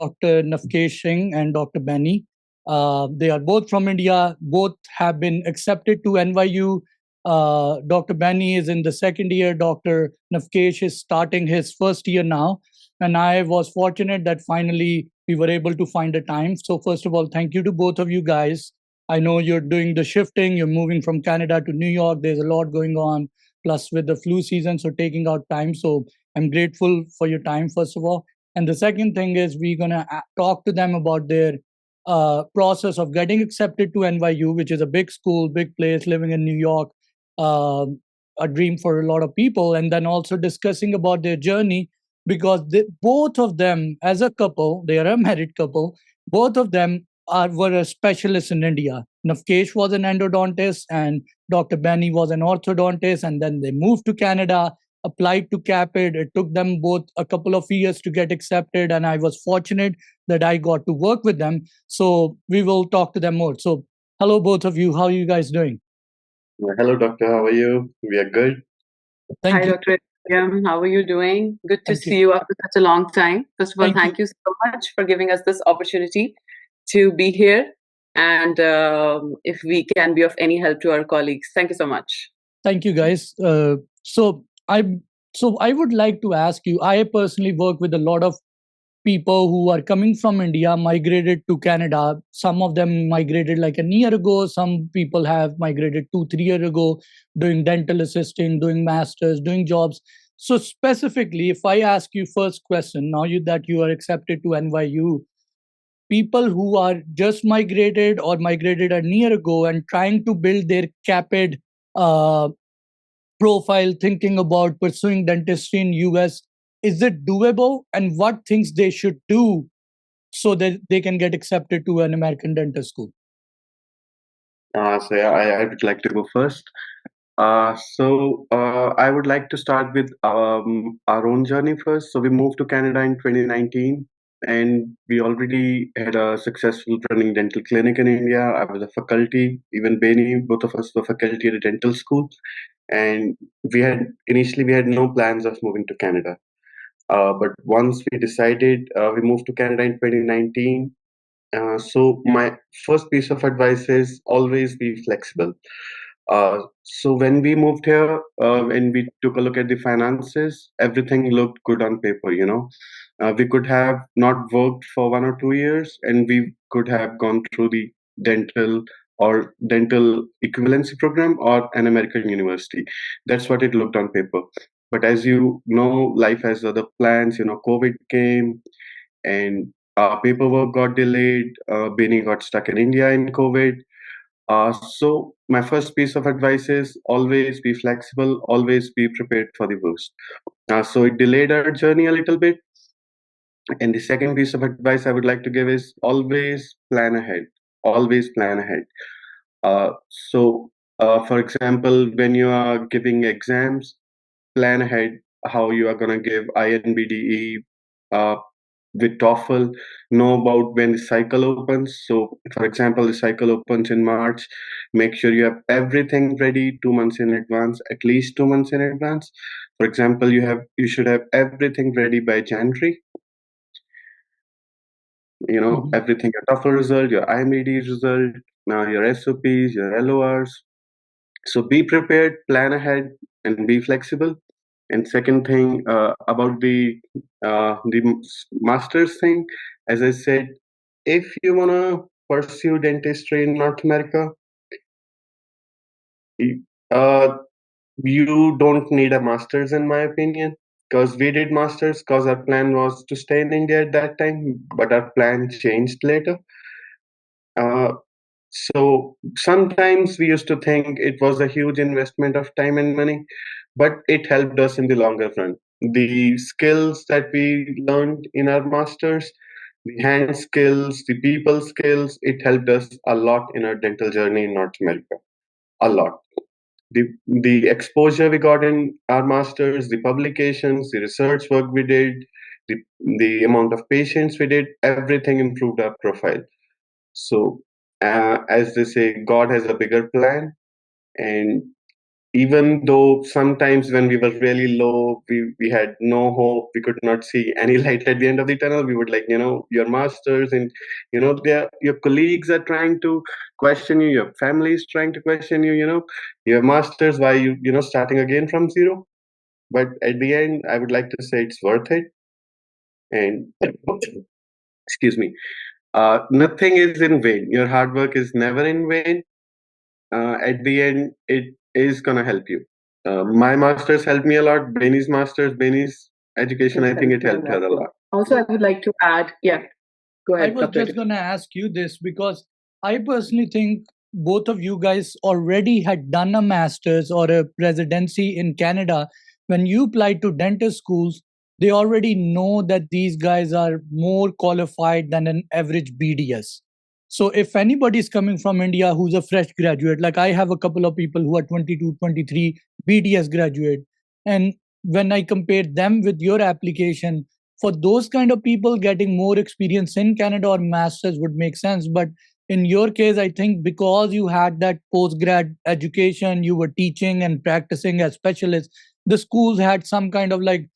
Dr. Navkesh Singh and Dr. Benny. They are both from India. Both have been accepted to NYU. Dr. Benny is in the second year. Dr. Navkesh is starting his first year now. And I was fortunate that finally we were able to find a time. So first of all, thank you to both of you guys. I know you're doing the shifting. You're moving from Canada to New York. There's a lot going on. Plus with the flu season, so taking out time. So I'm grateful for your time, first of all. And the second thing is we're going to talk to them about their process of getting accepted to NYU, which is a big school, big place, living in New York, uh, a dream for a lot of people. And then also discussing about their journey, because both of them, as a couple, they are a married couple, both of them were a specialist in India. Navkesh was an endodontist and Dr. Benny was an orthodontist. And then they moved to Canada, applied to CAAPID. It took them both a couple of years to get accepted, and I was fortunate that I got to work with them. So we will talk to them more. So hello, both of you. How are you guys doing? Hello, doctor. How are you? We are good. Thank Hi, you. Dr. William. How are you doing? Good to Thank you. see you after such a long time. First of all, Thank you. thank you so much for giving us this opportunity to be here. And if we can be of any help to our colleagues, thank you so much. Thank you, guys. So I would like to ask you. I personally work with a lot of people who are coming from India, migrated to Canada. Some of them migrated like a year ago. Some people have migrated 2, 3 years ago, doing dental assisting, doing masters, doing jobs. So specifically, if I ask you first question, now that you are accepted to NYU, people who are just migrated or migrated a year ago and trying to build their CAAPID uh, profile, thinking about pursuing dentistry in US, is it doable, and what things they should do so that they can get accepted to an American dental school? I would like to go first. I would like to start with our own journey first. So we moved to Canada in 2019, and we already had a successful running dental clinic in India. I was a faculty, even Benny, both of us were faculty at a dental school. And initially we had no plans of moving to Canada. But once we decided, we moved to Canada in 2019. So my first piece of advice is always be flexible. So when we moved here, when we took a look at the finances, everything looked good on paper. We could have not worked for 1 or 2 years, and we could have gone through the dental or dental equivalency program or an American university. That's what it looked on paper. But as you know, life has other plans. COVID came, and paperwork got delayed. Benny got stuck in India in COVID. So my first piece of advice is always be flexible, always be prepared for the worst. So it delayed our journey a little bit. And the second piece of advice I would like to give is always plan ahead. Always plan ahead. Uh, for example, when you are giving exams, plan ahead how you are going to give INBDE, with TOEFL, know about when the cycle opens. So, for example, the cycle opens in March. Make sure you have everything ready 2 months in advance, at least 2 months in advance. For example, you should have everything ready by January. Everything, your TOEFL result, your IMED result, your SOPs, your LORs. So be prepared, plan ahead, and be flexible. And second thing, about the master's thing, as I said, if you wanna pursue dentistry in North America, uh, you don't need a master's, in my opinion, because we did masters because our plan was to stay in India at that time, but our plan changed later. So sometimes we used to think it was a huge investment of time and money, but it helped us in the longer run. The skills that we learned in our masters, the hand skills, the people skills, it helped us a lot in our dental journey in North America. A lot. The exposure we got in our masters, the publications, the research work we did, the, the amount of patients we did, everything improved our profile. So, as they say, God has a bigger plan, and even though sometimes when we were really low, we had no hope, we could not see any light at the end of the tunnel, we would like, your masters and, your colleagues are trying to question you, your family is trying to question you, your masters, why you starting again from zero. But at the end, I would like to say it's worth it. And excuse me, nothing is in vain. Your hard work is never in vain. At the end, it is gonna help you. My masters helped me a lot. Benny's education, I think it helped her a lot. Also, I would like to add, yeah, go I ahead, was Dr. just going to ask you this because I personally think both of you guys already had done a master's or a residency in Canada. When you applied to dental schools, they already know that these guys are more qualified than an average BDS. So if anybody is coming from India who's a fresh graduate, like I have a couple of people who are 22, 23 BDS graduate, and when I compare them with your application, for those kind of people, getting more experience in Canada or masters would make sense. But in your case, I think because you had that post grad education, you were teaching and practicing as specialists, the schools had some kind of like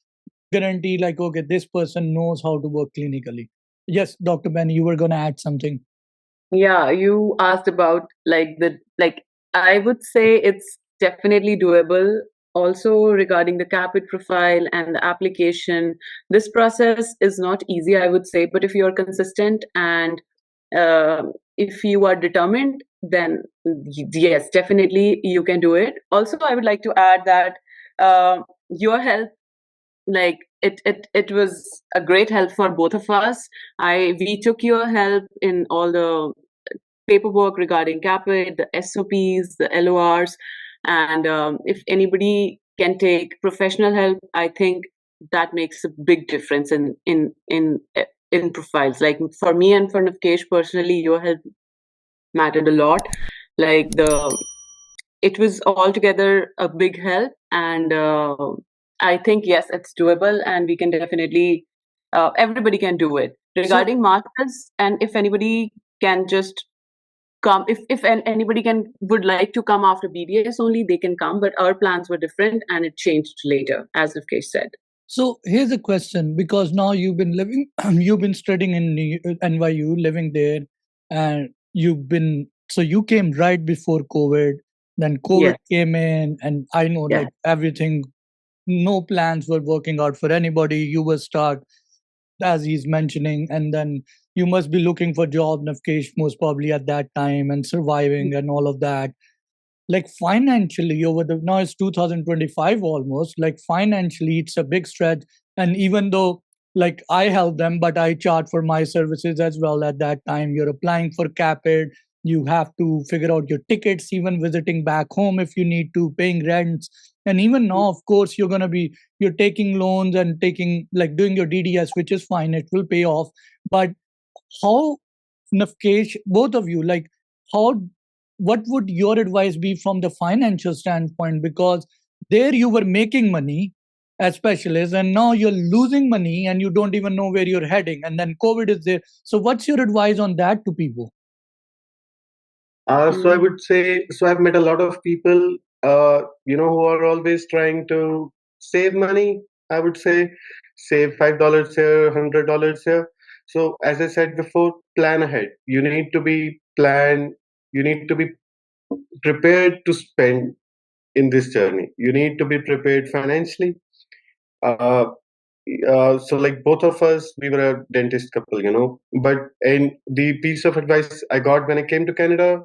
guarantee, like, okay, this person knows how to work clinically. Yes, Dr. Ben, you were going to add something. Yeah, you asked about like I would say it's definitely doable. Also regarding the CAAPID profile and the application, this process is not easy, I would say, but if you are consistent and if you are determined, then yes, definitely you can do it. Also, I would like to add that your help, like it was a great help for both of us. We took your help in all the paperwork regarding CAPID, the SOPs, the LORs, and if anybody can take professional help, I think that makes a big difference in profiles. Like for me and for Navkesh personally, your help mattered a lot. Like it was altogether a big help, and I think yes, it's doable, and we can definitely everybody can do it. Regarding masters, and if anybody can just come, if anybody can would like to come after BDS only, they can come, but our plans were different and it changed later, as Navkesh said. So here's a question, because now you've been living, you've been studying in NYU, living there, and so you came right before COVID. Then COVID Yes. came in, and I know Yeah. like everything, no plans were working out for anybody. You were stuck, as he's mentioning, and then you must be looking for job, Navkesh, most probably at that time, and surviving and all of that. Like financially, over the now it's 2025 almost, like financially it's a big stretch. And even though like I help them, but I charge for my services as well. At that time, you're applying for CAPID, you have to figure out your tickets, even visiting back home if you need to, paying rents. And even now, of course, you're taking loans and taking, like, doing your DDS, which is fine, it will pay off. But how, Navkesh, both of you, like, how, what would your advice be from the financial standpoint? Because there you were making money as specialists, and now you're losing money and you don't even know where you're heading. And then COVID is there. So, what's your advice on that to people? So I would say, so I've met a lot of people, who are always trying to save money. I would say, save $5 here, $100 here. So as I said before, plan ahead. You need to be planned. You need to be prepared to spend in this journey. You need to be prepared financially. Uh, so like both of us, we were a dentist couple, But and the piece of advice I got when I came to Canada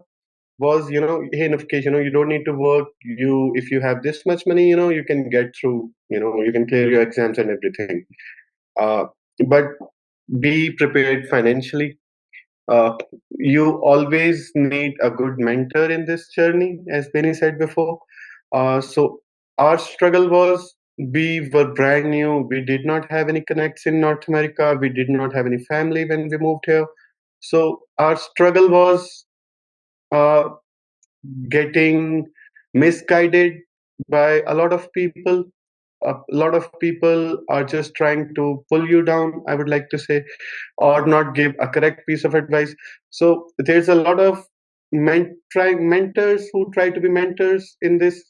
was, hey, Navkesh, you don't need to work. If you have this much money, you can get through, you can clear your exams and everything. Uh, but be prepared financially. You always need a good mentor in this journey, as Benny said before. So our struggle was, we were brand new. We did not have any connects in North America. We did not have any family when we moved here. So our struggle was uh, getting misguided by a lot of people. A lot of people are just trying to pull you down, I would like to say, or not give a correct piece of advice. So there's a lot of mentors who try to be mentors in this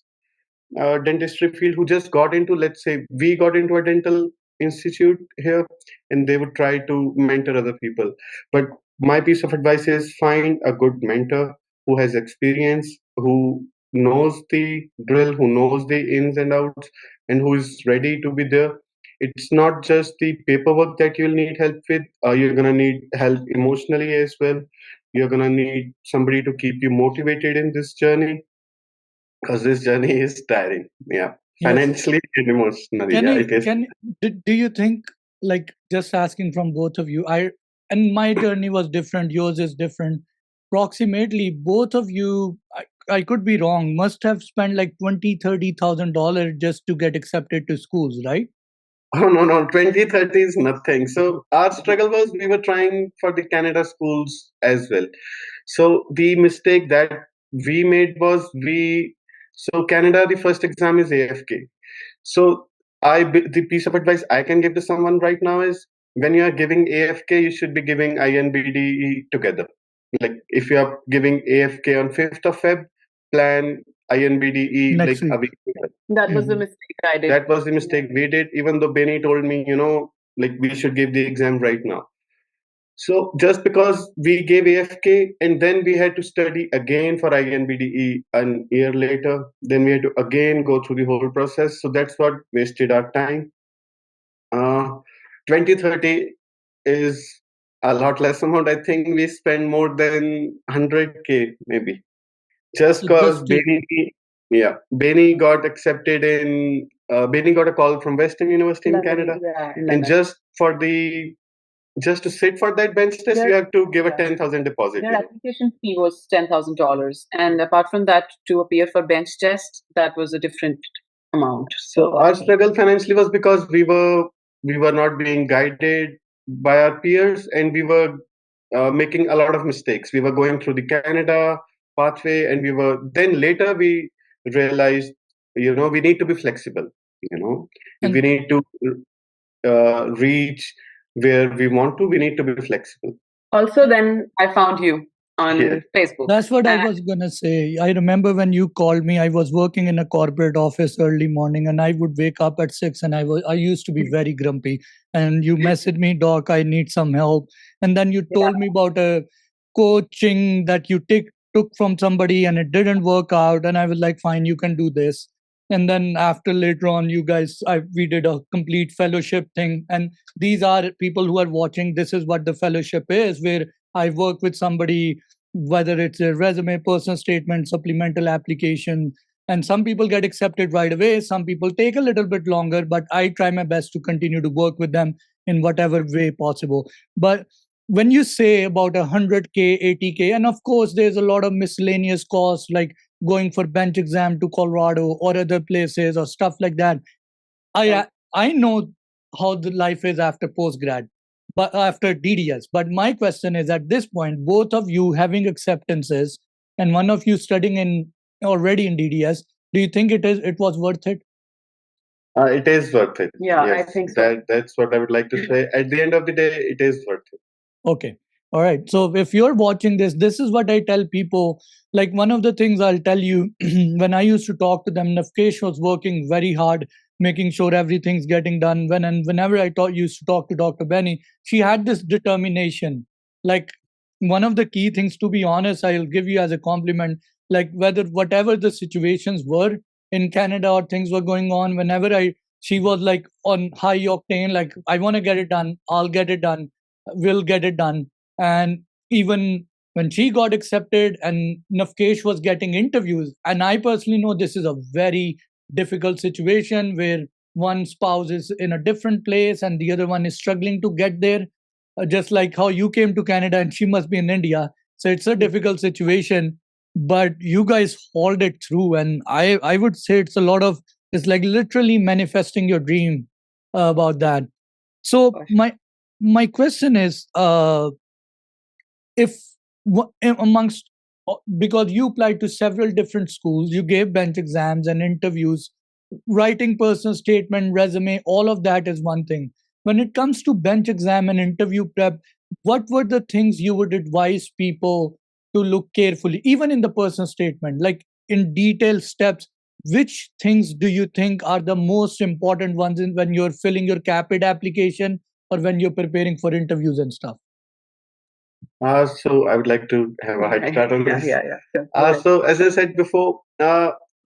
dentistry field who just got into, let's say, we got into a dental institute here, and they would try to mentor other people. But my piece of advice is find a good mentor who has experience, who knows the drill, who knows the ins and outs, and who is ready to be there. It's not just the paperwork that you'll need help with. You're gonna need help emotionally as well. You're gonna need somebody to keep you motivated in this journey, because this journey is tiring. Yeah, Yes. financially and emotionally. Yeah, it is. Do you think, like, just asking from both of you, and my journey was different, yours is different. Approximately, both of you, I could be wrong, must have spent like $20,000-$30,000 just to get accepted to schools, right? Oh no, 2030 is nothing. So our struggle was we were trying for the Canada schools as well. So the mistake that we made was so Canada, the first exam is AFK. So the piece of advice I can give to someone right now is, when you are giving AFK, you should be giving INBDE together. Like if you are giving AFK on 5th of Feb, plan INBDE Next like a week. week later. That was the Mhm. mistake I did. That was the mistake we did, even though Benny told me, like we should give the exam right now. So just because we gave AFK and then we had to study again for INBDE a year later, then we had to again go through the whole process. So that's what wasted our time. 2030 is a lot less amount. I think we spend more than 100K maybe. Just So because just to, Benny got accepted in, Benny got a call from Western University in London, Canada. yeah, in And London. just to sit for that bench test, you have to give a 10,000 deposit. Their application fee was $10,000, and apart from that, to appear for bench test, that was a different amount. So our struggle financially was because we were not being guided by our peers, and we were making a lot of mistakes. We were going through the Canada pathway, and then later we realized, we need to be flexible. If we and need to reach where we want to, we need to be flexible. Also, then I found you on Yeah. Facebook. that's what I And was gonna say. I remember when you called me, I was working in a corporate office early morning, and I would wake up at 6, and I used to be very grumpy. And you messaged me, Doc, I need some help. And then you told me about a coaching that you took from somebody, and it didn't work out. And I was like, fine, you can do this. And then after later on, you guys, we did a complete fellowship thing. And these are people who are watching. This is what the fellowship is, where I work with somebody, whether it's a resume, personal statement, supplemental application. And some people get accepted right away. Some people take a little bit longer, but I try my best to continue to work with them in whatever way possible. But when you say about 100K, 80K, and of course, there's a lot of miscellaneous costs like going for bench exam to Colorado or other places or stuff like that. I know how the life is after postgrad, but after DDS. But my question is, at this point, both of you having acceptances and one of you studying in already in DDS, do you think it was worth it? It is worth it. Yeah, I Yes, think so. that's what I would like to say. At the end of the day, it is worth it. Okay. All right. So if you're watching this is what I tell people. Like, one of the things I'll tell you, when I used to talk to them, Nafkesh was working very hard, making sure everything's getting done. Whenever used to talk to Dr. Benny, she had this determination. Like, one of the key things, to be honest, I'll give you as a compliment, like whatever the situations were in Canada or things were going on, she was like on high octane, like, I want to get it done, I'll get it done, will get it done. And even when she got accepted and Nafkesh was getting interviews, and I personally know this is a very difficult situation where one spouse is in a different place and the other one is struggling to get there, just like how you came to Canada and she must be in India. So it's a difficult situation, but you guys hauled it through. And I would say it's like literally manifesting your dream about that. So my question is, if amongst because you applied to several different schools, you gave bench exams and interviews, writing personal statement, resume, all of that is one thing. When it comes to bench exam and interview prep, what were the things you would advise people to look carefully, even in the personal statement, like in detailed steps? which things do you think are the most important ones when you're filling your CAAPID application or when you're preparing for interviews and stuff? So I would like to have a head start on this. Yeah. Sure. Go ahead. So as I said before,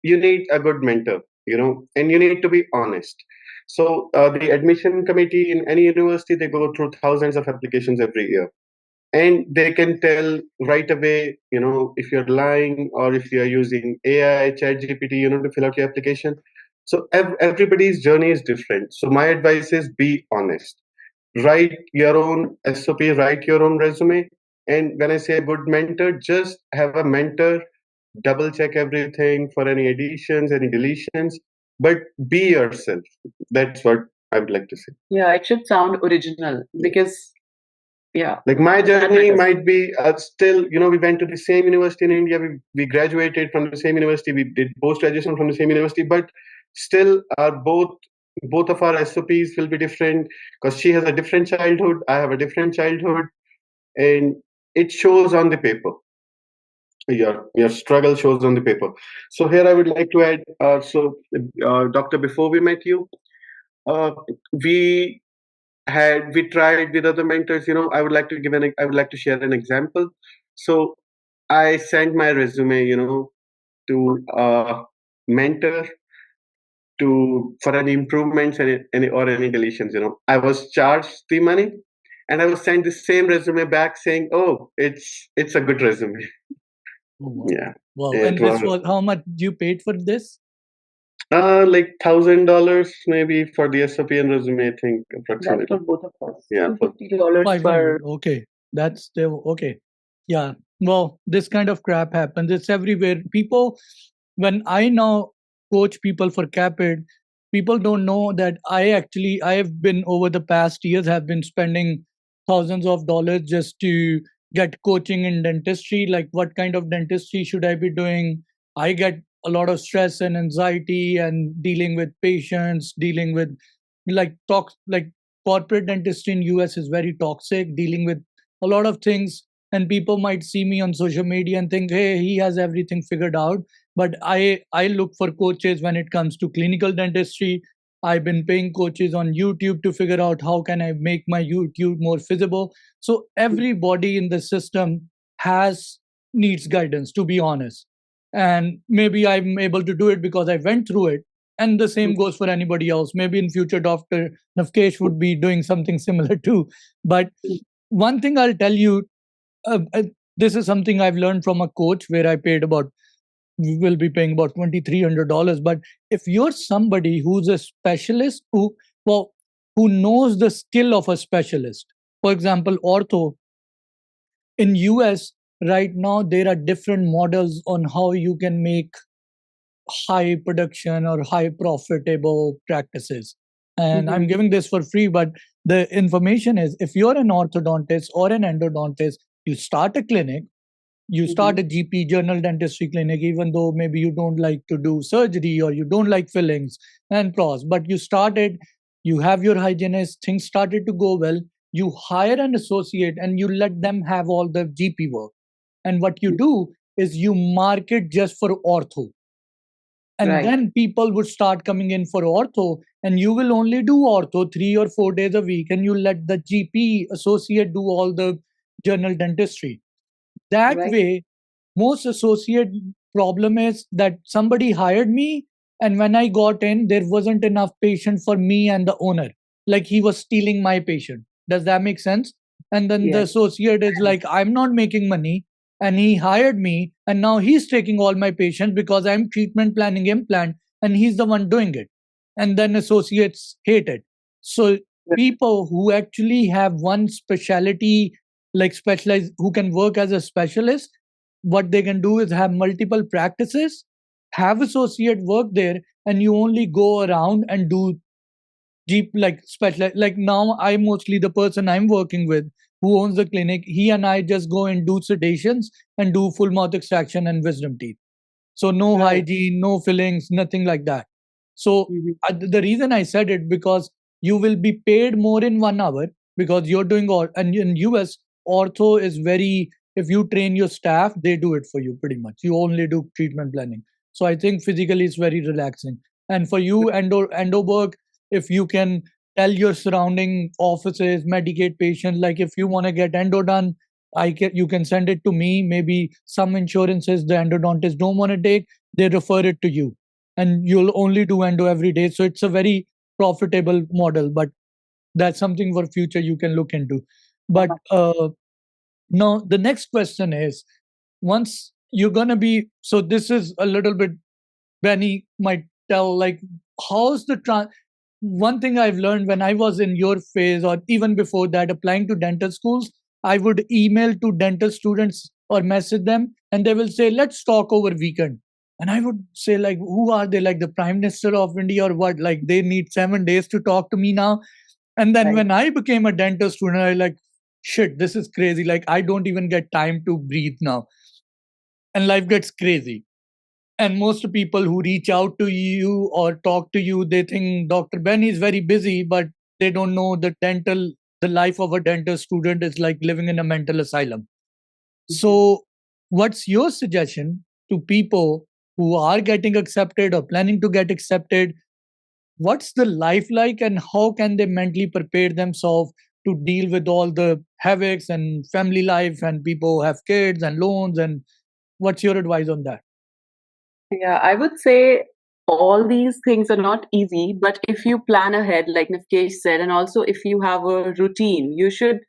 you need a good mentor, and you need to be honest. So the admission committee in any university, they go through thousands of applications every year, and they can tell right away, if you're lying or if you're using AI, ChatGPT, to fill out your application. So everybody's journey is different. So my advice is be honest. Write your own SOP, write your own resume. And when I say a good mentor, just have a mentor, double check everything for any additions, any deletions, but be yourself. That's what I would like to say. Yeah, it should sound original because, yeah. Like my that journey matters. might be still, we went to the same university in India. We graduated from the same university. We did post graduation from the same university, but still, both of our SOPs will be different because she has a different childhood. I have a different childhood, and it shows on the paper. Your struggle shows on the paper. So here I would like to add. Doctor, before we met you, uh, we we tried with other mentors. I would like to share an example. So I sent my resume, to a mentor for any improvements or any deletions. I was charged the money, and I was sent the same resume back saying, "Oh, it's a good resume." Oh, wow. Yeah. Wow. It And this was how much you paid for this? like $1,000 maybe for the SOP and resume, I think approximately. That's for both of us. Yeah, for $250 per. 500. Okay. That's still okay. Yeah. Well, this kind of crap happens. It's everywhere. People, when I now coach people for CAAPID, people don't know that I have been over the past years have been spending thousands of dollars just to get coaching in dentistry. Like, what kind of dentistry should I be doing? I get a lot of stress and anxiety and dealing with patients, dealing with like corporate dentistry in US is very toxic, dealing with a lot of things. And people might see me on social media and think, hey, he has everything figured out. But I look for coaches when it comes to clinical dentistry. I've been paying coaches on YouTube to figure out how can I make my YouTube more feasible. So everybody in the system has needs guidance, to be honest. And maybe I'm able to do it because I went through it. And the same goes for anybody else. Maybe in future, Dr. Navkesh would be doing something similar too. But one thing I'll tell you, this is something I've learned from a coach where I paid about, we will be paying about $2,300. But if you're somebody who's a specialist who knows the skill of a specialist, for example, ortho in US right now, there are different models on how you can make high production or high profitable practices. And I'm giving this for free, but the information is if you're an orthodontist or an endodontist, you start a clinic, you start a GP general dentistry clinic, even though maybe you don't like to do surgery or you don't like fillings and pros, but you started, you have your hygienist, things started to go well, you hire an associate and you let them have all the GP work. And what you do is you market just for ortho. And Right. then people would start coming in for ortho, and you will only do ortho 3 or 4 days a week, and you let the GP associate do all the general dentistry. That Right. way, most associate problem is that somebody hired me, and when I got in, there wasn't enough patient for me and the owner. Like he was stealing my patient. Does that make sense? And then the Yes. associate is like, I'm not making money, and he hired me, and now he's taking all my patients because I'm treatment planning implant, and he's the one doing it. And then associates hate it. So people who actually have one specialty, like specialized, who can work as a specialist, what they can do is have multiple practices, have associate work there, and you only go around and do deep like special. Like now, I mostly the person I'm working with who owns the clinic, he and I just go and do sedations and do full mouth extraction and wisdom teeth. So no Right. hygiene, no fillings, nothing like that. So the reason I said it because you will be paid more in 1 hour because you're doing all. And in US, ortho is very. If you train your staff, they do it for you pretty much. You only do treatment planning. So I think physically it's very relaxing. And for you, endo work, if you can tell your surrounding offices, medicate patients, like if you want to get endo done, you can send it to me. Maybe some insurances the endodontist don't want to take, they refer it to you, and you'll only do endo every day. So it's a very profitable model, but that's something for future you can look into. But now the next question is, once you're gonna be, so this is a little bit, Benny might tell, like, how's the one thing I've learned when I was in your phase, or even before that, applying to dental schools, I would email to dental students or message them, and they will say, let's talk over weekend. And I would say, like, who are they, like the Prime Minister of India or what? Like, they need 7 days to talk to me now. And then when I became a dental student, I like, shit, this is crazy. Like, I don't even get time to breathe now. And life gets crazy. And most people who reach out to you or talk to you, they think Dr. Benny is very busy, but they don't know the life of a dental student is like living in a mental asylum. So what's your suggestion to people who are getting accepted or planning to get accepted? What's the life like, and how can they mentally prepare themselves to deal with all the havocs and family life, and people have kids and loans? And what's your advice on that? Yeah, I would say all these things are not easy, but if you plan ahead, like Navkesh said, and also if you have a routine, you should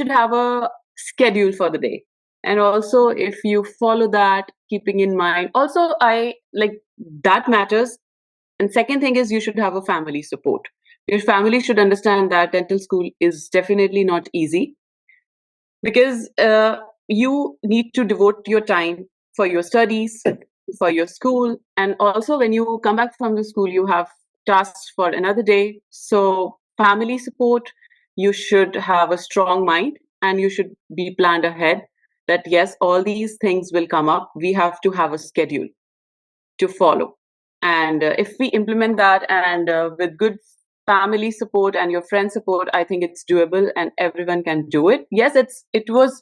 have a schedule for the day. And also if you follow that, keeping in mind, also I like that matters. And second thing is you should have a family support. Your family should understand that dental school is definitely not easy, because you need to devote your time for your studies, for your school, and also when you come back from the school, you have tasks for another day. So, family support, you should have a strong mind and you should be planned ahead that yes, all these things will come up. We have to have a schedule to follow. And if we implement that, and with good family support and your friend support, I think it's doable and everyone can do it. Yes, it was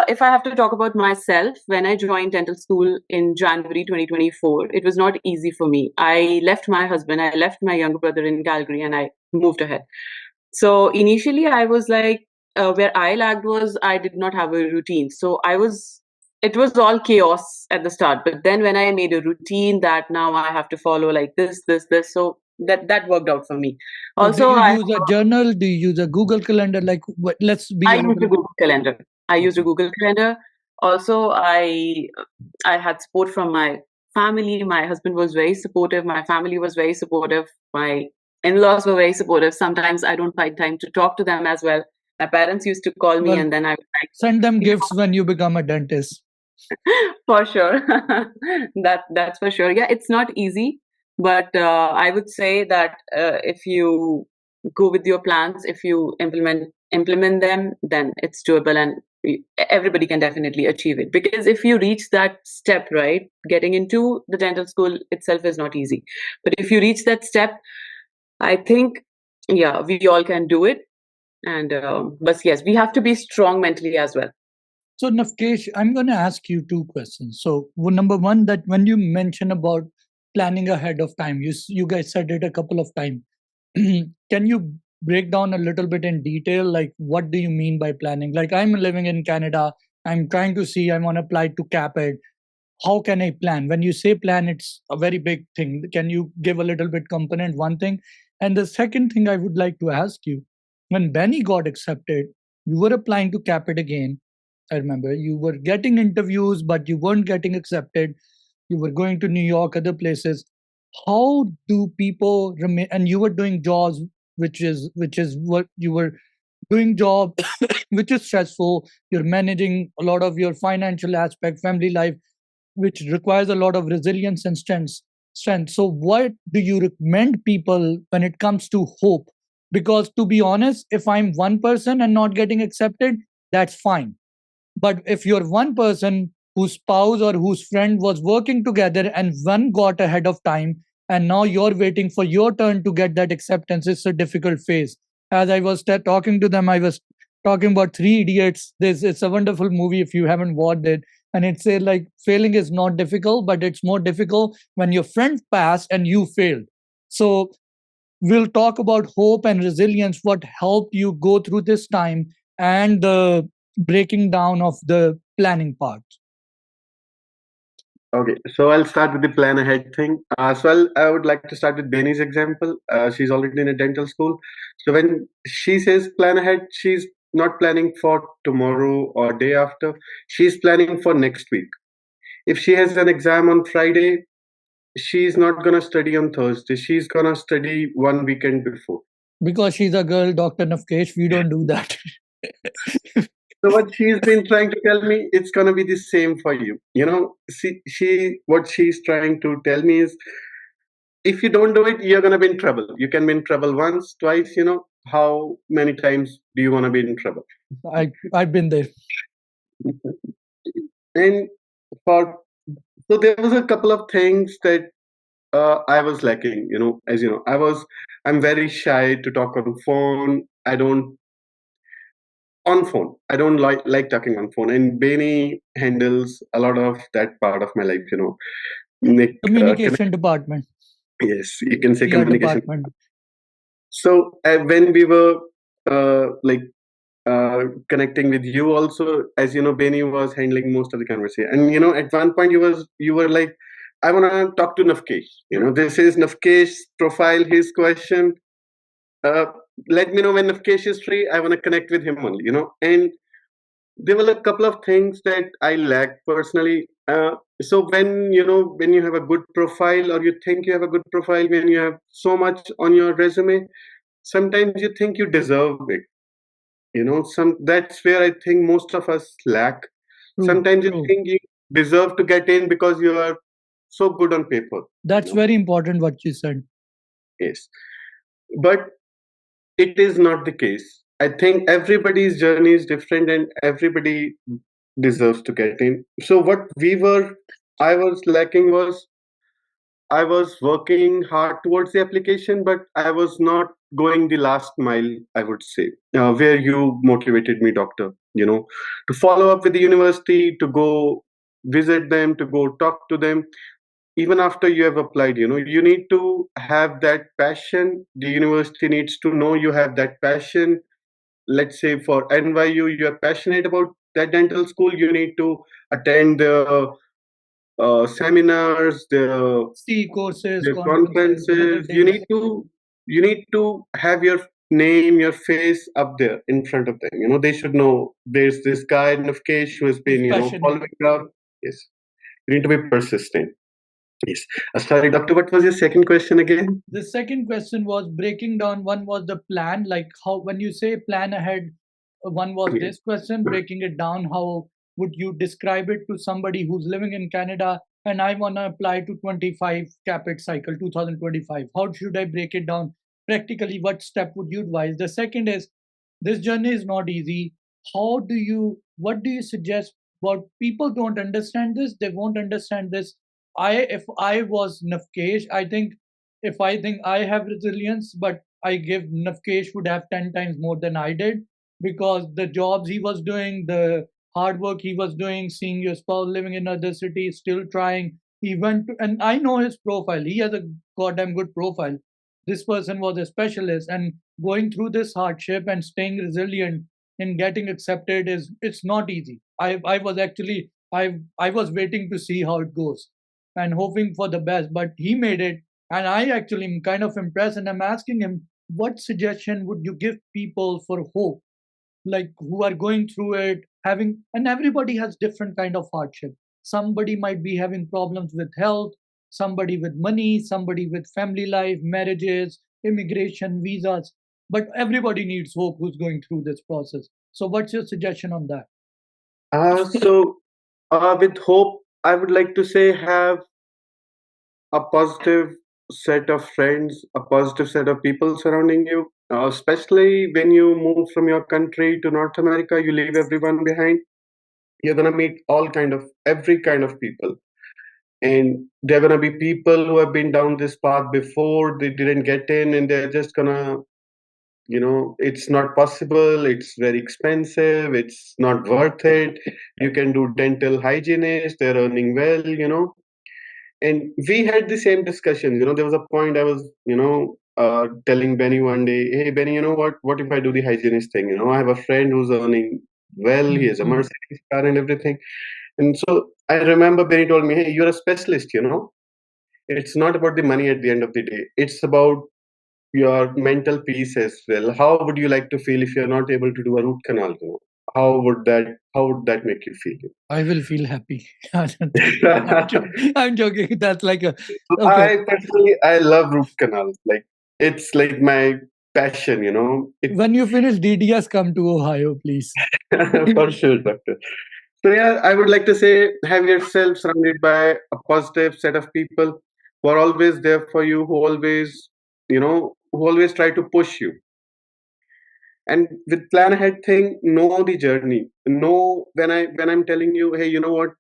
if I have to talk about myself, when I joined dental school in January 2024, it was not easy for me. I left my husband, I left my younger brother in Calgary, and I moved ahead. So initially I was like, where I lagged was I did not have a routine. So it was all chaos at the start. But then when I made a routine that now I have to follow like this, so that worked out for me. So do Also, you use a journal? Do you use a Google Calendar? Like, what, let's be I a used little a Google Calendar. I used a okay. Google Calendar. Also, I had support from my family. My husband was very supportive. My family was very supportive. My in-laws were very supportive. Sometimes I don't find time to talk to them as well. My parents used to call me, Well, and then I would like, send them you gifts when you become a dentist. for sure. That's for sure. Yeah, it's not easy, but I would say that if you go with your plans, if you implement them, then it's doable, and everybody can definitely achieve it. Because if you reach that step, right, getting into the dental school itself is not easy, but if you reach that step, I think, yeah, we all can do it. And but yes, we have to be strong mentally as well. So, Navkesh, I'm going to ask you two questions. So, number one, that when you mention about planning ahead of time, you guys said it a couple of times. Can you break down a little bit in detail, like what do you mean by planning? Like, I'm living in Canada. I'm trying to see. I want to apply to CAAPID. How can I plan? When you say plan, it's a very big thing. Can you give a little bit component? One thing, and the second thing I would like to ask you: when Benny got accepted, you were applying to CAAPID again. I remember you were getting interviews, but you weren't getting accepted. You were going to New York, other places. How do people remain? And you were doing jobs, which is what you were doing job, which is stressful. You're managing a lot of your financial aspect, family life, which requires a lot of resilience and strength. So what do you recommend people when it comes to hope? Because to be honest, if I'm one person and not getting accepted, that's fine. But if you're one person whose spouse or whose friend was working together and one got ahead of time, and now you're waiting for your turn to get that acceptance, it's a difficult phase. As I was talking to them, I was talking about Three Idiots. This, it's a wonderful movie if you haven't watched it. And it said like failing is not difficult, but it's more difficult when your friend passed and you failed. So we'll talk about hope and resilience, what helped you go through this time, and the breaking down of the planning part. Okay, so I'll start with the plan ahead thing. I would like to start with Benny's example. She's already in a dental school. So when she says plan ahead, she's not planning for tomorrow or day after. She's planning for next week. If she has an exam on Friday, she's not gonna study on Thursday. She's gonna study one weekend before. Because she's a girl, Dr. Nafkesh, we don't do that. So what she's been trying to tell me, it's gonna be the same for you. What she's trying to tell me is, if you don't do it, you're gonna be in trouble. You can be in trouble once, twice. How many times do you wanna be in trouble? I've been there. And for so there was a couple of things that I was lacking. As you know, I'm very shy to talk on phone. I don't like talking on phone, and Benny handles a lot of that part of my life. Nick, Communication department. yes, you can say PR communication. department. So when we were connecting with you also, as you know, Benny was handling most of the conversation, and at one point you were like, I want to talk to Nafkesh. This is Nafkesh's profile, his question. Let me know when Nafkesh is free. I want to connect with him only. And there were a couple of things that I lacked personally. So when you have a good profile, or you think you have a good profile, when you have so much on your resume, sometimes you think you deserve it. That's where I think most of us lack. Sometimes you think you deserve to get in because you are so good on paper. That's very important what you said. Yes, but it is not the case. I think everybody's journey is different, and everybody deserves to get in. So what I was lacking was, I was working hard towards the application, but I was not going the last mile, I would say, where you motivated me, doctor, to follow up with the university, to go visit them, to go talk to them. Even after you have applied, you need to have that passion. The university needs to know you have that passion. Let's say for NYU, you are passionate about that dental school, you need to attend the seminars, C courses, the conferences, weather conferences. days. You need to have your name, your face up there in front of them. They should know there's this guy Nafkesh who has been following up. Yes, you need to be persistent. Yes. Sorry, doctor, what was your second question again? The second question was breaking down. One was the plan, like how when you say plan ahead, one was this question, breaking it down. How would you describe it to somebody who's living in Canada and I want to apply to 25 CAAPID cycle 2025? How should I break it down? Practically, what step would you advise? The second is, this journey is not easy. What do you suggest? What people don't understand this, they won't understand this. If I was Nafkesh, I think I have resilience, but I give Nafkesh would have 10 times more than I did, because the jobs he was doing, the hard work he was doing, seeing your spouse living in another city, still trying. He went to, and I know his profile. He has a goddamn good profile. This person was a specialist, and going through this hardship and staying resilient in getting accepted it's not easy. I was waiting to see how it goes and hoping for the best, but he made it. And I actually am kind of impressed, and I'm asking him, what suggestion would you give people for hope, like who are going through it, having, and everybody has different kind of hardship. Somebody might be having problems with health, somebody with money, somebody with family life, marriages, immigration, visas, but everybody needs hope who's going through this process. So what's your suggestion on that? With hope, I would like to say, have a positive set of friends, a positive set of people surrounding you. Especially when you move from your country to North America, you leave everyone behind. You're gonna meet every kind of people, and they're gonna be people who have been down this path before. They didn't get in, and they're just gonna it's not possible, it's very expensive, it's not worth it. You can do dental hygienist, they're earning well. And we had the same discussion. There was a point I was, telling Benny one day, hey, Benny, what if I do the hygienist thing? I have a friend who's earning well, he has a Mercedes car and everything. And so I remember Benny told me, hey, you're a specialist, it's not about the money at the end of the day. It's about your mental peace as well. How would you like to feel if you're not able to do a root canal? How would that make you feel? I will feel happy. I'm joking. That's like a I personally, I love root canals. Like, it's like my passion. When you finish DDS, come to Ohio, please. For sure, doctor. So yeah, I would like to say, have yourself surrounded by a positive set of people who are always there for you, who always try to push you. And with plan ahead thing, know the journey. Know when I'm telling you, hey, you know what,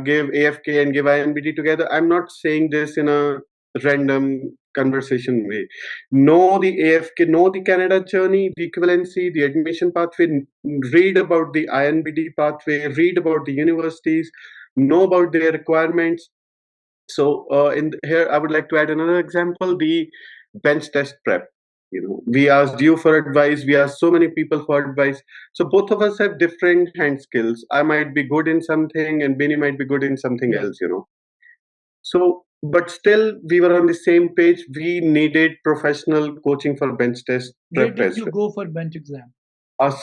give AFK and give INBD together. I'm not saying this in a random conversation way. Know the AFK, know the Canada journey, the equivalency, the admission pathway. Read about the INBD pathway. Read about the universities. Know about their requirements. So here, I would like to add another example: the bench test prep. We asked you for advice. We asked so many people for advice. So both of us have different hand skills. I might be good in something, and Benny might be good in something else. So, but still, we were on the same page. We needed professional coaching for bench test Where prep did as you well. go for bench exam?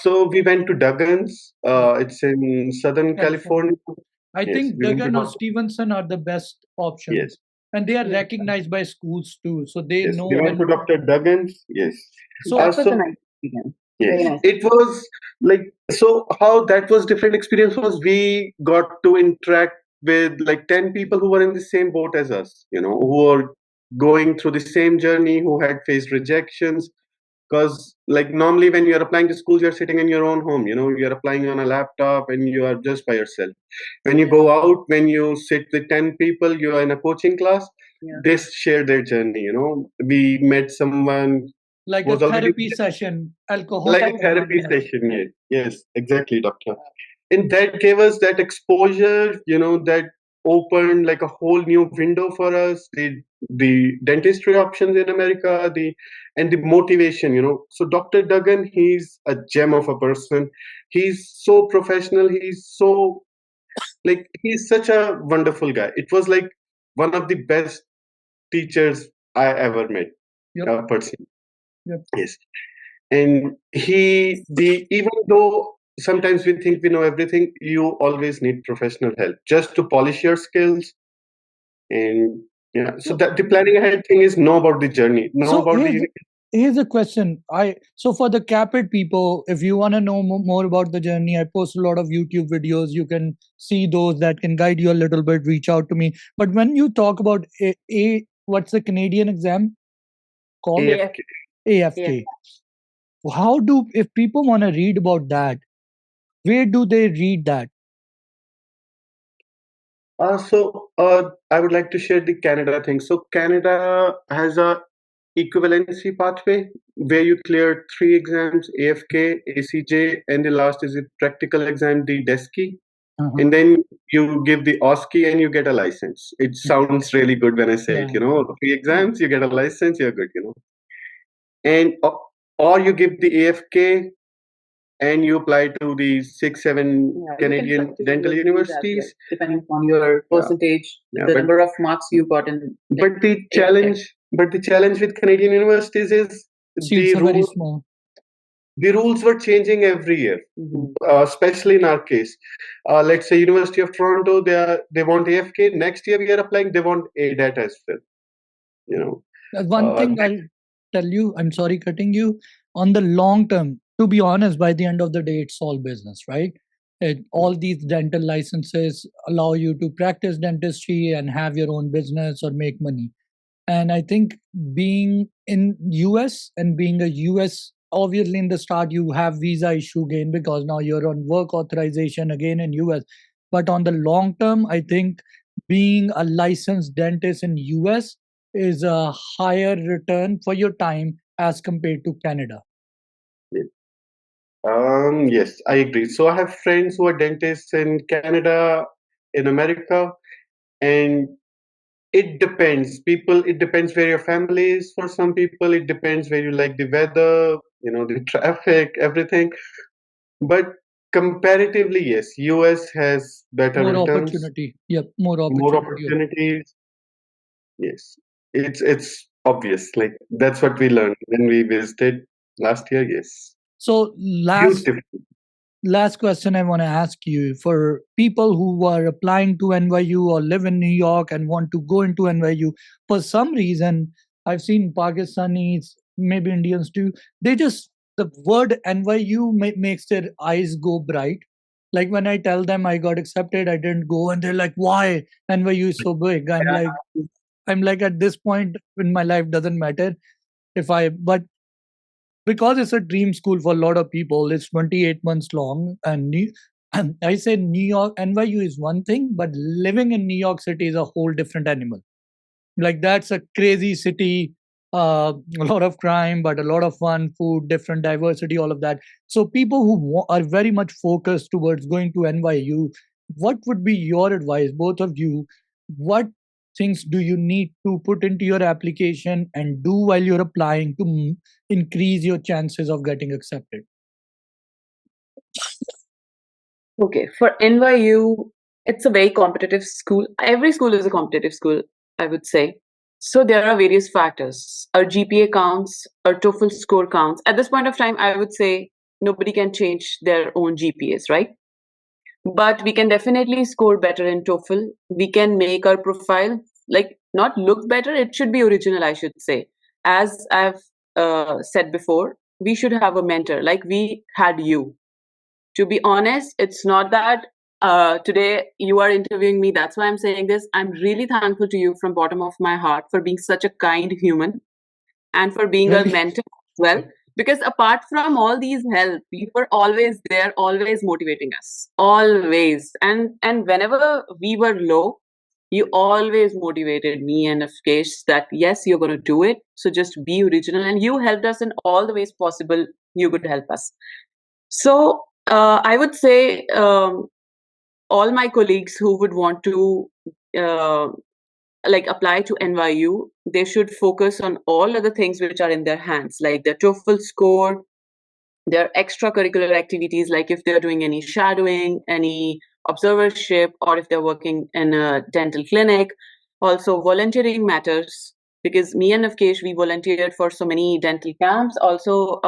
So we went to Duggan's. It's in Southern California. I Yes, think we went to Duggan or Duggan. Stevenson are the best options. Yes. And they are recognized by schools too. So they Yes, know. we went to Dr. Duggan's. Yes. So That was So a nice experience. yes, Very nice. it was like, so how that was different experience was we got to interact with like 10 people who were in the same boat as us, who were going through the same journey, who had faced rejections. Because like normally when you're applying to schools, you're sitting in your own home, you're applying on a laptop and you are just by yourself. When you go out, when you sit with 10 people, you are in a coaching class, they share their journey. We met someone like was a already therapy session, alcohol. like a therapy session. Yes, exactly, doctor. And that gave us that exposure, that opened like a whole new window for us, the dentistry options in America, the motivation. So Dr. Duggan, he's a gem of a person. He's so professional. He's such a wonderful guy. It was like one of the best teachers I ever met. Yep. Person. Yep. Yes. And even though sometimes we think we know everything, you always need professional help just to polish your skills. And yeah, so that the planning ahead thing is know about the journey, know about Here's a question. So for the CAAPID people, if you want to know more about the journey, I post a lot of YouTube videos. You can see those that can guide you a little bit. Reach out to me. But when you talk about what's the Canadian exam called? AFK. AFK. If people want to read about that, where do they read that? I would like to share the Canada thing. So Canada has a equivalency pathway where you clear 3 exams: AFK, ACJ, and the last is a practical exam, the DESCI. And then you give the OSCE and you get a license. It sounds really good when I say it, 3 exams, you get a license, you're good, And or you give the AFK and you apply to the 6-7 Canadian dental universities, depending on your percentage, the number of marks you got in. But the challenge with Canadian universities is seats are very small. The rules were changing every year, especially in our case. Let's say University of Toronto, they want AFK. Next year we are applying, they want ADET as well. One thing I'll tell you, I'm sorry cutting you, on the long term, to be honest, by the end of the day, it's all business, right? All these dental licenses allow you to practice dentistry and have your own business or make money. And I think being in US and being a US, obviously in the start you have visa issue again because now you're on work authorization again in US. But on the long term, I think being a licensed dentist in US is a higher return for your time as compared to Canada. Yes, I agree. So I have friends who are dentists in Canada, in America, and it depends. It depends where your family is. For some people, it depends where you like the weather, the traffic, everything. But comparatively, yes, US has better More returns, opportunity. Yep, more more opportunity. opportunities. Yes, it's obvious. Like that's what we learned when we visited last year. Yes, So huge last difference. last question I want to ask you, for people who are applying to NYU or live in New York and want to go into NYU, for some reason, I've seen Pakistanis, maybe Indians too, they just, the word NYU makes their eyes go bright. Like when I tell them I got accepted, I didn't go, and they're like, why? NYU is so big. I'm like, at this point in my life, doesn't matter but because it's a dream school for a lot of people. It's 28 months long, and I say New York NYU is one thing, but living in New York City is a whole different animal. Like that's a crazy city, a lot of crime, but a lot of fun, food, different diversity, all of that. So people who are very much focused towards going to NYU, what would be your advice, both of you? What things do you need to put into your application and do while you're applying to increase your chances of getting accepted? Okay, for NYU, it's a very competitive school. Every school is a competitive school, I would say. So there are various factors. Our GPA counts, our TOEFL score counts. At this point of time, I would say nobody can change their own GPAs, right? But we can definitely score better in TOEFL. We can make our profile like not look better. It should be original, I should say. As I've said before, we should have a mentor like we had you. To be honest, it's not that today you are interviewing me. That's why I'm saying this. I'm really thankful to you from bottom of my heart for being such a kind human and for being a Really? mentor as well. Because apart from all these help, you were always there, always motivating us, always. And whenever we were low, you always motivated me and Afkesh that yes, you're going to do it. So just be original, and you helped us in all the ways possible. You could help us. So I would say all my colleagues who would want to uh, like apply to NYU, they should focus on all other things which are in their hands, like their TOEFL score, their extracurricular activities, like if they're doing any shadowing, any observership, or if they're working in a dental clinic. Also, volunteering matters because me and Navkesh, we volunteered for so many dental camps. Also,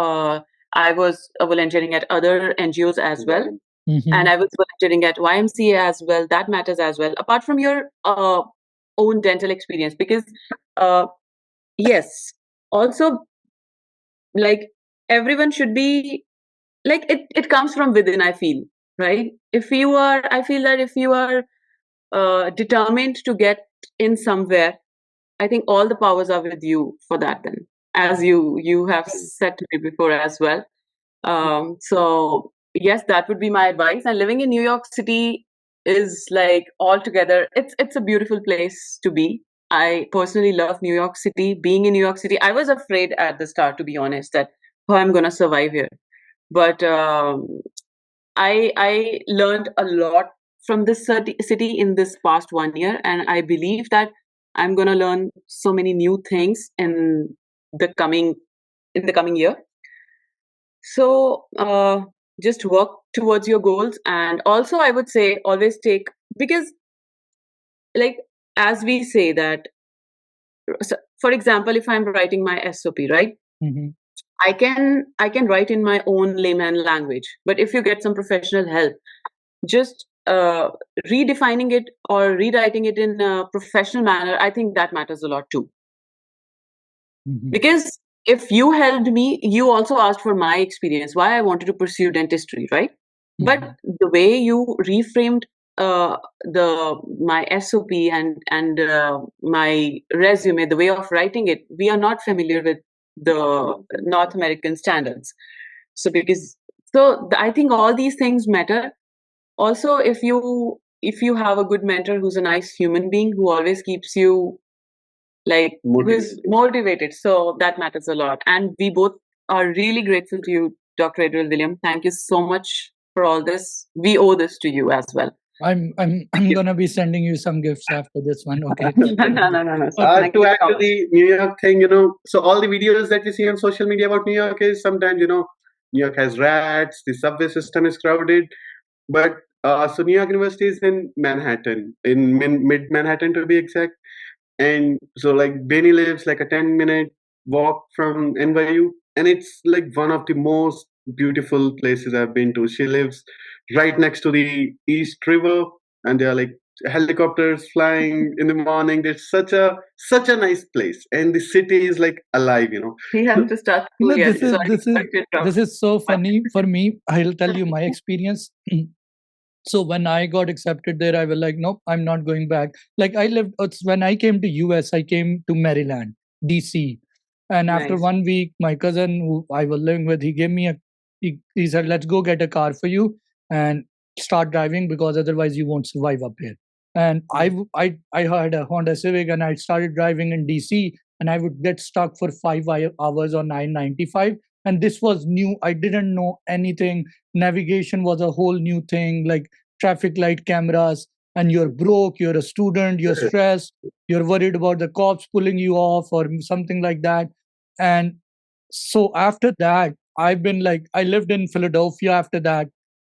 I was volunteering at other NGOs as well. And Hmm. I was volunteering at YMCA as well. That matters as well, apart from your own dental experience. Because, uh, yes, also, like everyone should be like it comes from within, I feel, right? If you are, I feel that if you are determined to get in somewhere, I think all the powers are with you for that then, as you have said to me before as well. So yes, that would be my advice. And living in New York City is like altogether, it's a beautiful place to be. I personally love New York City. Being in New York City, I was afraid at the start, to be honest, that how I'm gonna survive here. But I learned a lot from this city in this past 1 year, and I believe that I'm gonna learn so many new things the coming in the coming year. So just work towards your goals, and also I would say always take, because like as we say that, so for example, if I'm writing my SOP, right? Hmm. I can write in my own layman language, but if you get some professional help, just redefining it or rewriting it in a professional manner, I think that matters a lot too. Hmm. Because if you helped me, you also asked for my experience, why I wanted to pursue dentistry, right? But Hmm. the way you reframed the my SOP and my resume, the way of writing it, we are not familiar with the North American standards. So because I think all these things matter. Also, if you have a good mentor who's a nice human being who always keeps you like who's Motivated. motivated, so that matters a lot. And we both are really grateful to you Dr. Adriel William. Thank you so much for all this. We owe this to you as well. I'm gonna be sending you some gifts after this one. Okay. No. So thank To you add so to much. the New York thing, so all the videos that we see on social media about New York is sometimes, New York has rats, the subway system is crowded. But so New York University is in Manhattan, in mid Manhattan to be exact. And so like Benny lives like a 10-minute walk from NYU, and it's like one of the most beautiful places I've been to. She lives right next to the East River, and there are like helicopters flying in the morning. There's such a nice place, and the city is like alive. He has to start You school know, yet. this is Sorry, this is sorry to interrupt. this is so funny for me. I'll tell you my experience. So when I got accepted there, I was like, nope, I'm not going back. Like when I came to US, I came to Maryland, DC. And after Nice. 1 week, my cousin who I was living with, he gave me he said, let's go get a car for you and start driving because otherwise you won't survive up here. And I had a Honda Civic and I started driving in DC and I would get stuck for 5 hours on 995. And this was new. I didn't know anything. Navigation was a whole new thing, like traffic light cameras. And you're broke, you're a student, you're stressed, you're worried about the cops pulling you off or something like that. And so after that, I lived in Philadelphia after that,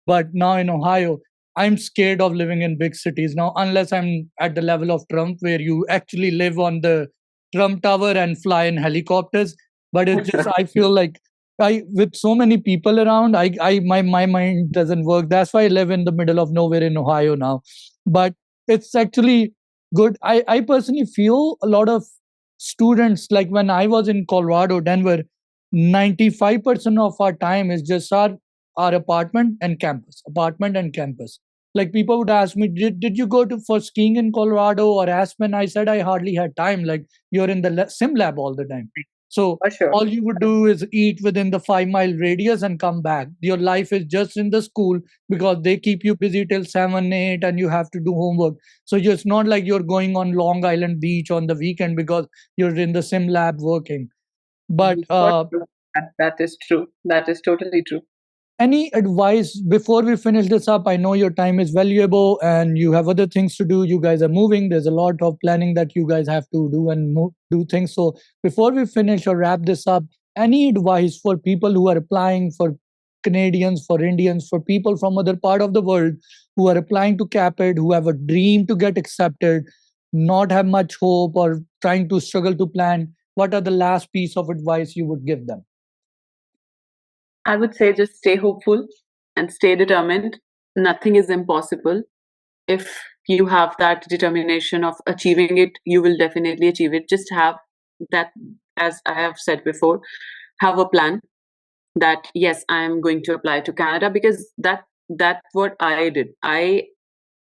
but now in Ohio, I'm scared of living in big cities now, unless I'm at the level of Trump, where you actually live on the Trump Tower and fly in helicopters. But it's just, I feel like with so many people around, my mind doesn't work. That's why I live in the middle of nowhere in Ohio now. But it's actually good. I personally feel a lot of students, like when I was in Colorado, Denver, 95% of our time is just our apartment and campus. Like people would ask me, did you go to for skiing in Colorado or Aspen? I said I hardly had time. Like you're in the sim lab all the time. So For sure. all you would do is eat within the 5 mile radius and come back. Your life is just in the school because they keep you busy till 7, 8, and you have to do homework. So it's not like you're going on Long Island Beach on the weekend because you're in the sim lab working. But For sure. That is true. That is totally true. any advice before we finish this up? I know your time is valuable and you have other things to do. You guys are moving. There's a lot of planning that you guys have to do and do things. So before we finish or wrap this up, any advice for people who are applying, for Canadians, for Indians, for people from other part of the world who are applying to CAAPID, who have a dream to get accepted, not have much hope or trying to struggle to plan? What are the last piece of advice you would give them? I would say just stay hopeful and stay determined. Nothing is impossible. If you have that determination of achieving it, you will definitely achieve it. Just have that, as I have said before, have a plan that yes, I am going to apply to Canada, because that's what I did. I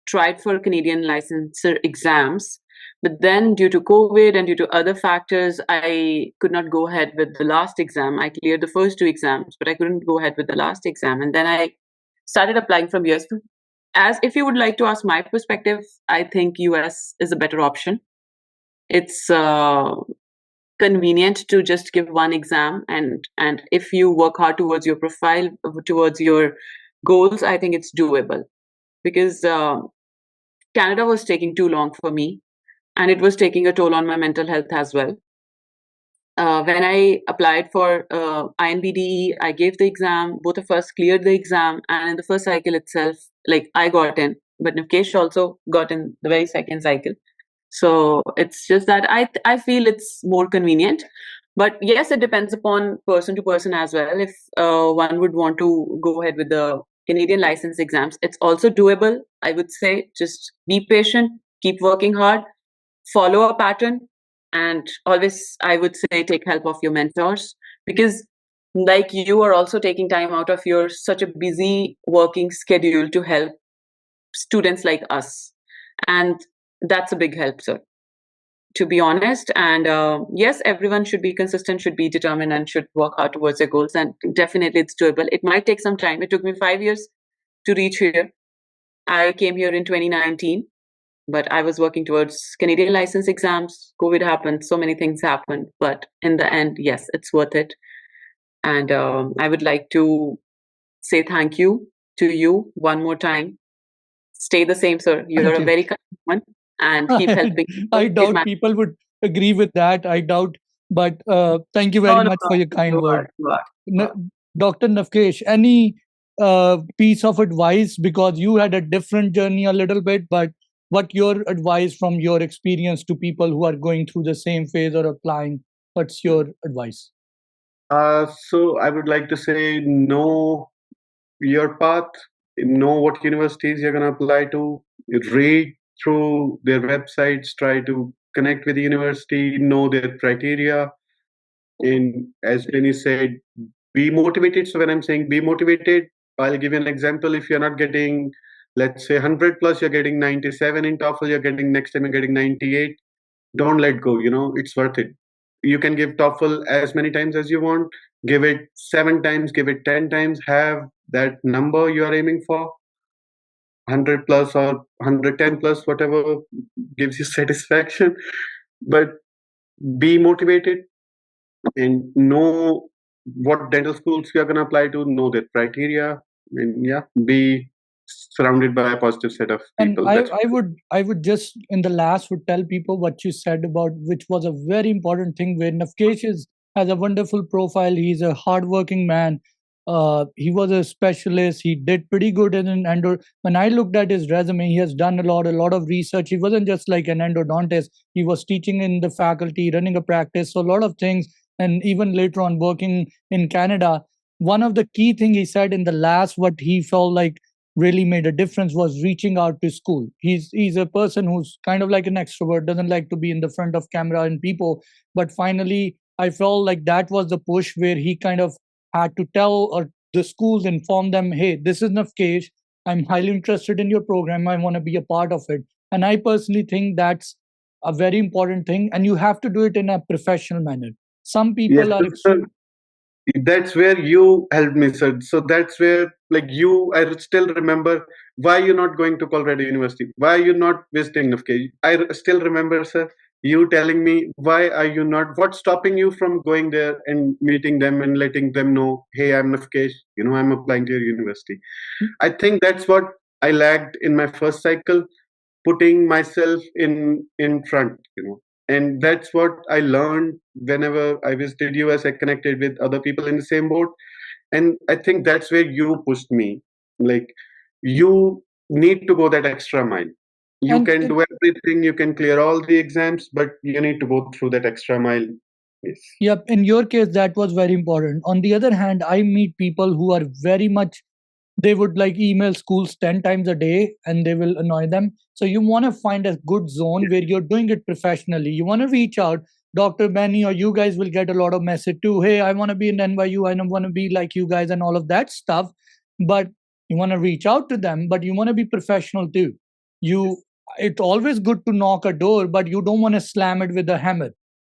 tried for Canadian licensure exams, but then due to COVID and due to other factors, I could not go ahead with the last exam. I cleared the first 2 exams, but I couldn't go ahead with the last exam. And then I started applying from US. As if you would like to ask my perspective, I think US is a better option. It's convenient to just give one exam, and if you work hard towards your profile, towards your goals, I think it's doable. Because Canada was taking too long for me, and it was taking a toll on my mental health as well. When I applied for INBDE, I gave the exam. Both of us cleared the exam, and in the first cycle itself, like I got in, but Navkesh also got in the very second cycle. So it's just that I feel it's more convenient. But yes, it depends upon person to person as well. If one would want to go ahead with the Canadian license exams, it's also doable. I would say just be patient, keep working hard, follow a pattern, and always, I would say, take help of your mentors, because like you are also taking time out of your such a busy working schedule to help students like us. And that's a big help, sir, to be honest. And yes, everyone should be consistent, should be determined, and should work hard towards their goals. And definitely it's doable. It might take some time. It took me 5 years to reach here. I came here in 2019, but I was working towards Canadian license exams. COVID happened, so many things happened, but in the end, yes, it's worth it. And I would like to say thank you to you one more time. Stay the same, sir. You're Thank a you. very kind one, and keep helping. I Keep doubt man- people would agree with that. I doubt. But thank you No, very no, much no. for your kind You word. are, you are, you are. Dr. Navkesh, any piece of advice, because you had a different journey a little bit, but what your advice from your experience to people who are going through the same phase or applying? What's your advice? So I would like to say, know your path, know what universities you're going to apply to, read through their websites, try to connect with the university, know their criteria. And as Benny said, be motivated. So when I'm saying be motivated, I'll give you an example. If you're not getting, let's say 100 plus, you're getting 97 in TOEFL, you're getting next time you're getting 98. Don't let go. It's worth it. You can give TOEFL as many times as you want. Give it 7 times, give it 10 times. Have that number you are aiming for, 100 plus or 110 plus, whatever gives you satisfaction. But be motivated and know what dental schools you are going to apply to, know their criteria, and yeah, be surrounded by a positive set of And people. I would just in the last would tell people what you said about, which was a very important thing, where Navkesh has a wonderful profile. He's a hardworking man. He was a specialist. He did pretty good in an endo. When I looked at his resume, he has done a lot of research. He wasn't just like an endodontist. He was teaching in the faculty, running a practice, so a lot of things, and even later on working in Canada. One of the key thing he said in the last, what he felt like really made a difference, was reaching out to school. He's a person who's kind of like an extrovert, doesn't like to be in the front of camera and people. But finally, I felt like that was the push where he kind of had to tell the schools, inform them, hey, this is Navkesh. I'm highly interested in your program. I want to be a part of it. And I personally think that's a very important thing. And you have to do it in a professional manner. Some Yes, people are sir. That's where you helped me, sir. So that's where, like, I still remember why you're not going to Colorado University, why you're not visiting Navkesh. Still remember, sir, you telling me, why are you not, what's stopping you from going there and meeting them and letting them know, hey, I'm Navkesh, I'm applying to your university. I think that's what I lagged in my first cycle, putting myself in front, and that's what I learned whenever I visited US. I connected with other people in the same boat, and I think that's where you pushed me. Like, you need to go that extra mile. You and can do everything, you can clear all the exams, but you need to go through that extra mile. Yes. Yep, in your case, that was very important. On the other hand, I meet people who are very much, they would like email schools 10 times a day and they will annoy them. So you want to find a good zone where you're doing it professionally. You want to reach out. Dr. Benny or you guys will get a lot of message too. Hey, I want to be in NYU. I don't want to be like you guys and all of that stuff. But you want to reach out to them, but you want to be professional too. You, it's always good to knock a door, but you don't want to slam it with a hammer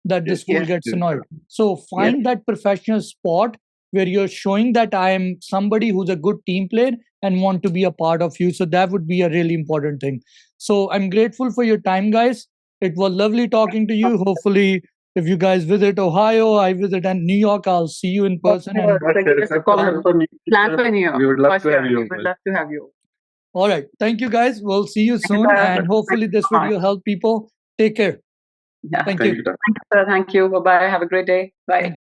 that the Yes. school Yes. gets annoyed. So find that professional spot where you're showing that I am somebody who's a good team player and want to be a part of you. So that would be a really important thing. So I'm grateful for your time, guys. It was lovely talking to you. Hopefully, if you guys visit Ohio, I visit and New York, I'll see you in person. And Plan for New York. We would love For to have sure. you. We would love to have you. all right, thank you, guys. We'll see you Thank you, soon, sir. and Thank hopefully you this so much. video help people. Take care. Yeah. Thank Thank you. you, Doc. Thank you, sir. Thank you. Bye bye. Have a great day. Bye.